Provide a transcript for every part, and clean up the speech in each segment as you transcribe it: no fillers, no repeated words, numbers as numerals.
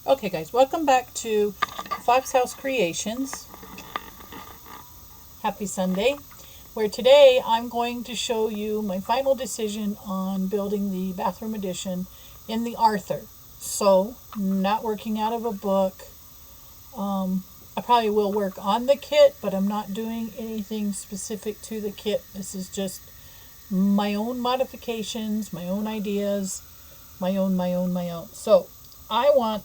Okay guys, welcome back to Fox House Creations. Happy Sunday. Where today I'm going to show you my final decision on building the bathroom addition in the Arthur. So, not working out of a book. I probably will work on the kit, but I'm not doing anything specific to the kit. This is just my own modifications, my own ideas, my own. So, I want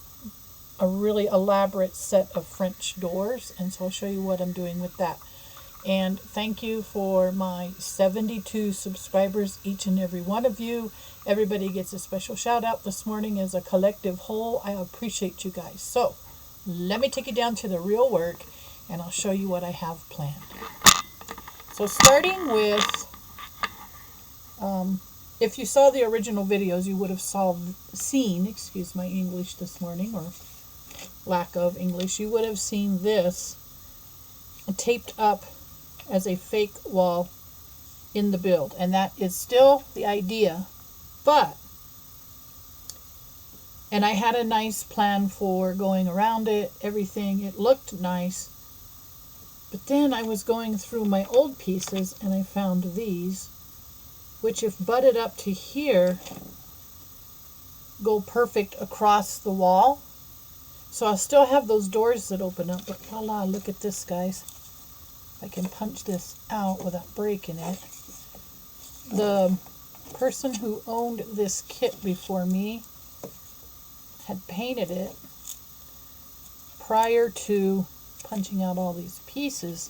a really elaborate set of French doors, and so I'll show you what I'm doing with that. And thank you for my 72 subscribers, each and every one of you. Everybody gets a special shout out this morning as a collective whole. I appreciate you guys. So let me take you down to the real work and I'll show you what I have planned. So starting with, if you saw the original videos, you would have seen, excuse my English this morning, or lack of English, you would have seen this taped up as a fake wall in the build, and that is still the idea. And I had a nice plan for going around it, everything. It looked nice, but then I was going through my old pieces and I found these, which if butted up to here, go perfect across the wall. So I'll still have those doors that open up, but voila, look at this, guys. I can punch this out without breaking it. The person who owned this kit before me had painted it prior to punching out all these pieces.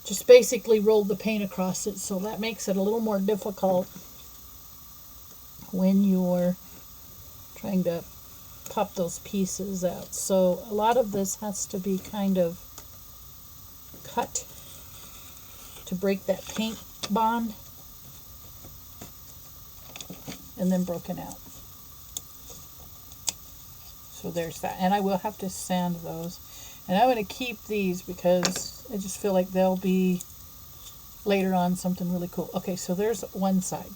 Just basically rolled the paint across it, so that makes it a little more difficult when you're trying to pop those pieces out. So a lot of this has to be kind of cut to break that paint bond, and then broken out. So there's that, and I will have to sand those, and I'm going to keep these because I just feel like they'll be later on something really cool. Okay, so there's one side.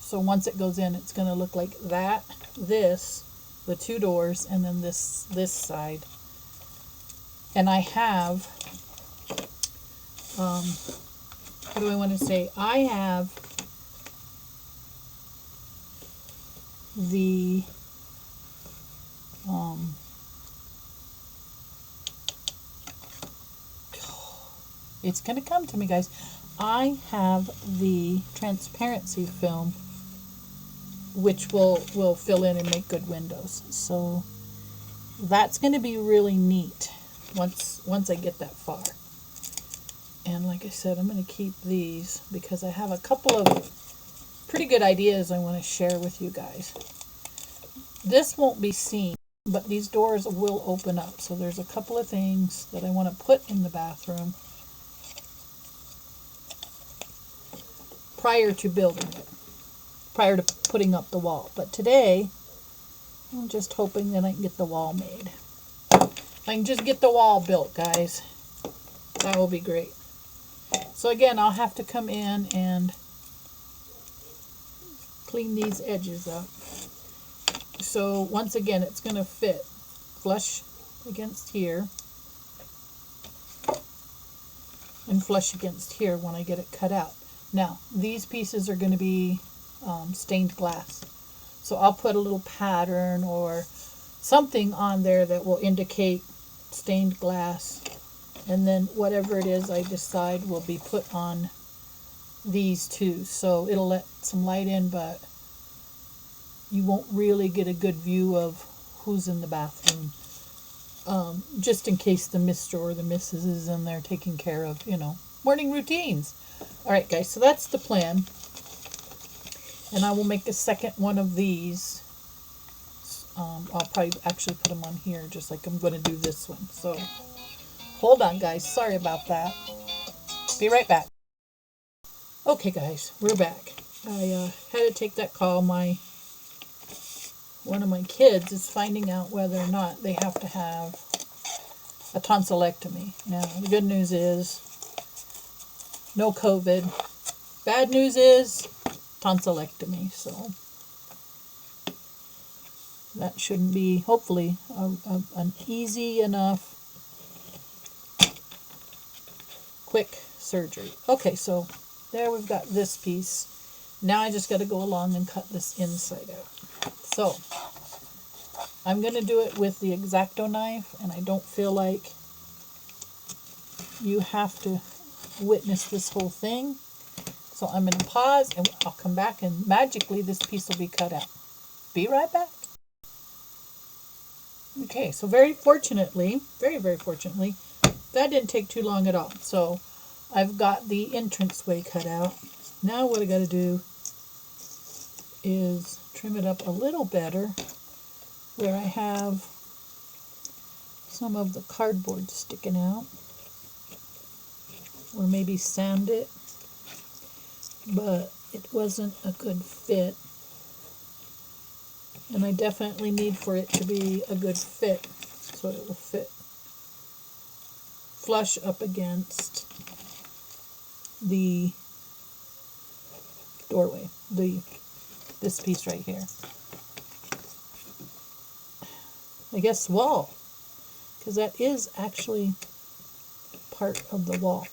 So once it goes in, it's going to look like that, this, the two doors, and then this side. And I have, what do I want to say? I have the, it's going to come to me, guys. I have the transparency film, which will fill in and make good windows. So that's going to be really neat once I get that far. And like I said, I'm going to keep these because I have a couple of pretty good ideas I want to share with you guys. This won't be seen, but these doors will open up. So there's a couple of things that I want to put in the bathroom prior to building it, prior to putting up the wall. But today, I'm just hoping that I can get the wall made. If I can just get the wall built, guys, that will be great. So again, I'll have to come in and clean these edges up. So once again, it's going to fit flush against here and flush against here when I get it cut out. Now, these pieces are going to be stained glass. So I'll put a little pattern or something on there that will indicate stained glass. And then whatever it is I decide will be put on these two. So it'll let some light in, but you won't really get a good view of who's in the bathroom. Just in case the Mr. or the Mrs. is in there taking care of, morning routines. Alright guys, so that's the plan. And I will make a second one of these. I'll probably actually put them on here just like I'm going to do this one. So hold on guys, sorry about that. Be right back. Okay guys, we're back. I had to take that call. One of my kids is finding out whether or not they have to have a tonsillectomy. Now the good news is no COVID. Bad news is tonsillectomy. So That shouldn't be, hopefully, an easy enough, quick surgery. Okay, so there we've got this piece. Now I just got to go along and cut this inside out. So I'm going to do it with the X-Acto knife, and I don't feel like you have to witness this whole thing. So I'm going to pause, and I'll come back, and magically this piece will be cut out. Be right back. Okay, so very fortunately, very fortunately, that didn't take too long at all. So I've got the entranceway cut out. Now what I got to do is trim it up a little better where I have some of the cardboard sticking out, or maybe sand it, but it wasn't a good fit, and I definitely need for it to be a good fit so it will fit flush up against the doorway, this piece right here. I guess wall, because that is actually part of the wall.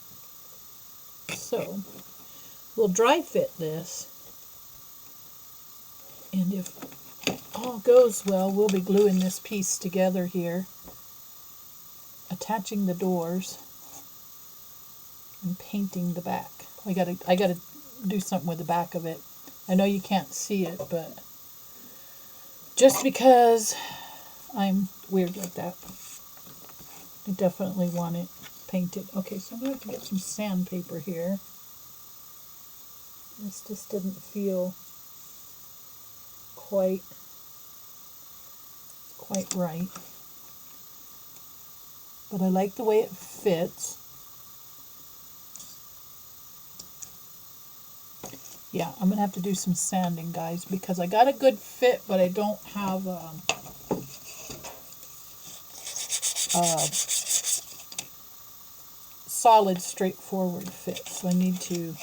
So we'll dry fit this, and if all goes well, we'll be gluing this piece together here, attaching the doors, and painting the back. I gotta do something with the back of it. I know you can't see it, but just because I'm weird like that, I definitely want it painted. Okay, so I'm going to have to get some sandpaper here. This just didn't feel quite right. But I like the way it fits. Yeah, I'm going to have to do some sanding, guys, because I got a good fit, but I don't have a solid, straightforward fit. So I need to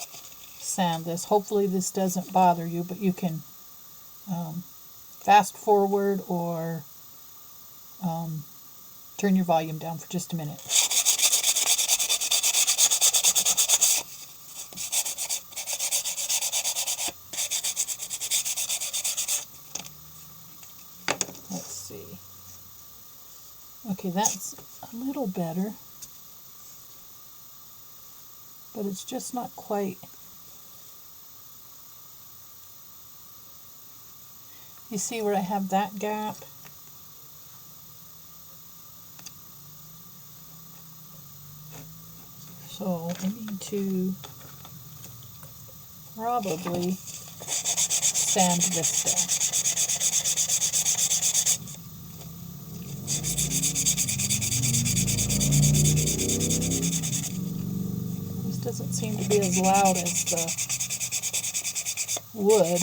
sand this. Hopefully this doesn't bother you, but you can fast forward or turn your volume down for just a minute. Let's see. Okay, that's a little better, but it's just not quite. You see where I have that gap? So I need to probably sand this down. This doesn't seem to be as loud as the wood.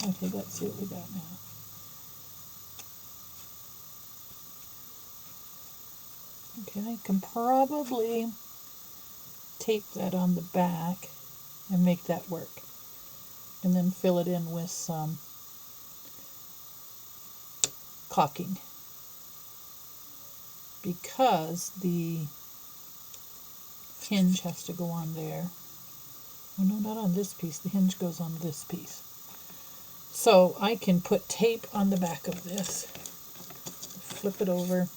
Okay, let's see what we got now. Okay, I can probably tape that on the back and make that work. And then fill it in with some caulking. Because the hinge has to go on there. Oh no, not on this piece. The hinge goes on this piece. So I can put tape on the back of this. Flip it over.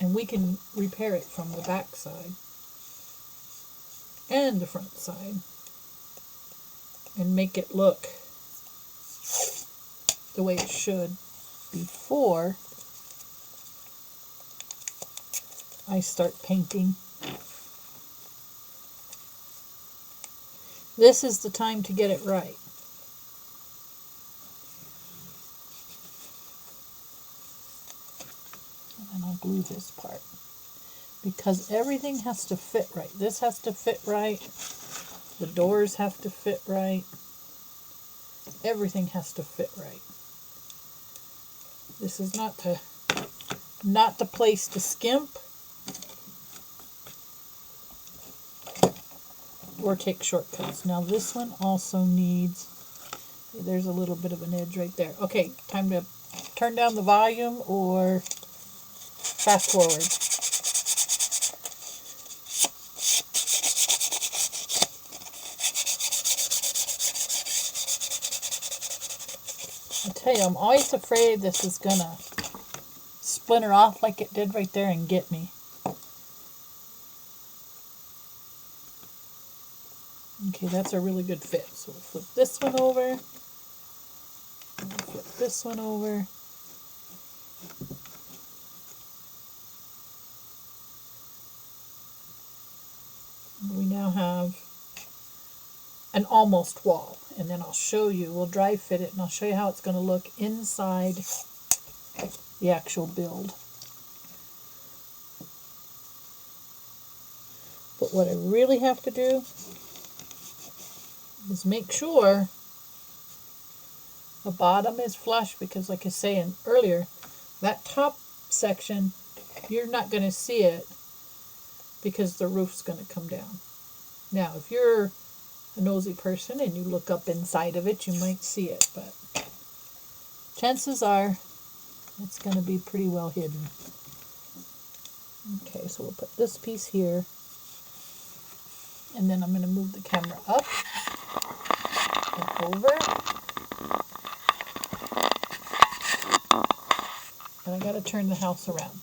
And we can repair it from the back side and the front side and make it look the way it should before I start painting. This is the time to get it right. And I'll glue this part because everything has to fit right. This has to fit right. The doors have to fit right. Everything has to fit right. This is not the place to skimp. or take shortcuts. Now this one also needs, there's a little bit of an edge right there. Okay, time to turn down the volume or fast forward. I tell you, I'm always afraid this is gonna splinter off like it did right there and get me. Okay, that's a really good fit. So we'll flip this one over. We'll flip this one over. And we now have an almost wall. And then I'll show you, we'll dry fit it, and I'll show you how it's going to look inside the actual build. But what I really have to do is make sure the bottom is flush, because like I was saying earlier, that top section, you're not going to see it because the roof's going to come down. Now, if you're a nosy person and you look up inside of it, you might see it, but chances are it's going to be pretty well hidden. Okay, so we'll put this piece here, and then I'm going to move the camera up and over, and I got to turn the house around.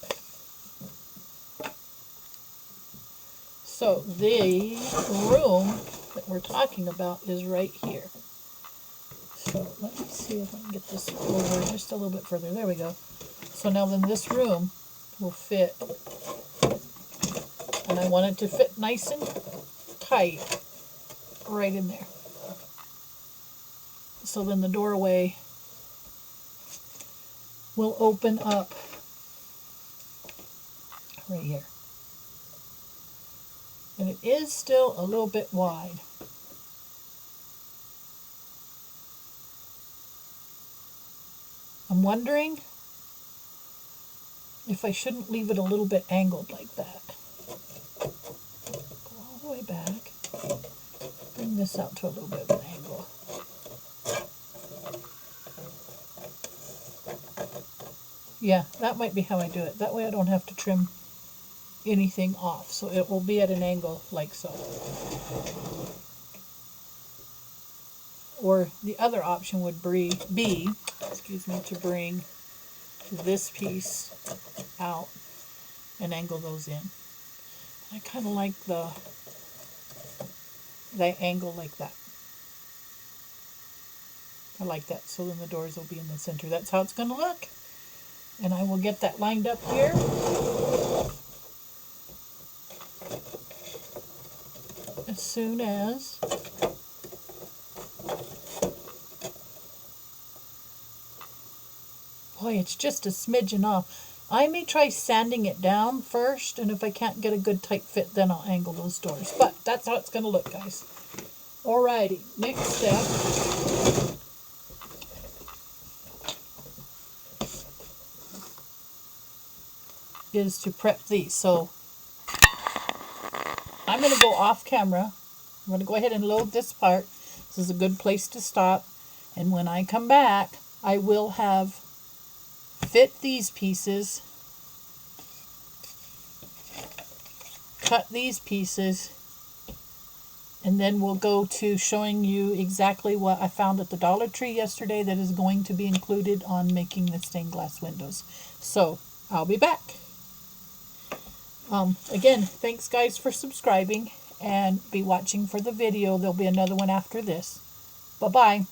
So the room that we're talking about is right here. So let me see if I can get this over just a little bit further. There we go. So now then this room will fit, and I want it to fit nice and tight right in there. So then the doorway will open up right here. And it is still a little bit wide. I'm wondering if I shouldn't leave it a little bit angled like that. Go all the way back. Bring this out to a little bit of an angle. Yeah, that might be how I do it. That way I don't have to trim anything off, so it will be at an angle like so. Or the other option would be, to bring this piece out and angle those in. I kind of like the angle like that. I like that. So then the doors will be in the center. That's how it's going to look. And I will get that lined up here. As soon as boy, it's just a smidgen off. I may try sanding it down first, and if I can't get a good tight fit, then I'll angle those doors. But that's how it's going to look, guys. Alrighty, next step is to prep these. So I'm going to go off camera. I'm going to go ahead and load this part. This is a good place to stop. And when I come back, I will have fit these pieces, cut these pieces, and then we'll go to showing you exactly what I found at the Dollar Tree yesterday that is going to be included on making the stained glass windows. So I'll be back. Again, thanks guys for subscribing, and be watching for the video. There'll be another one after this. Bye-bye.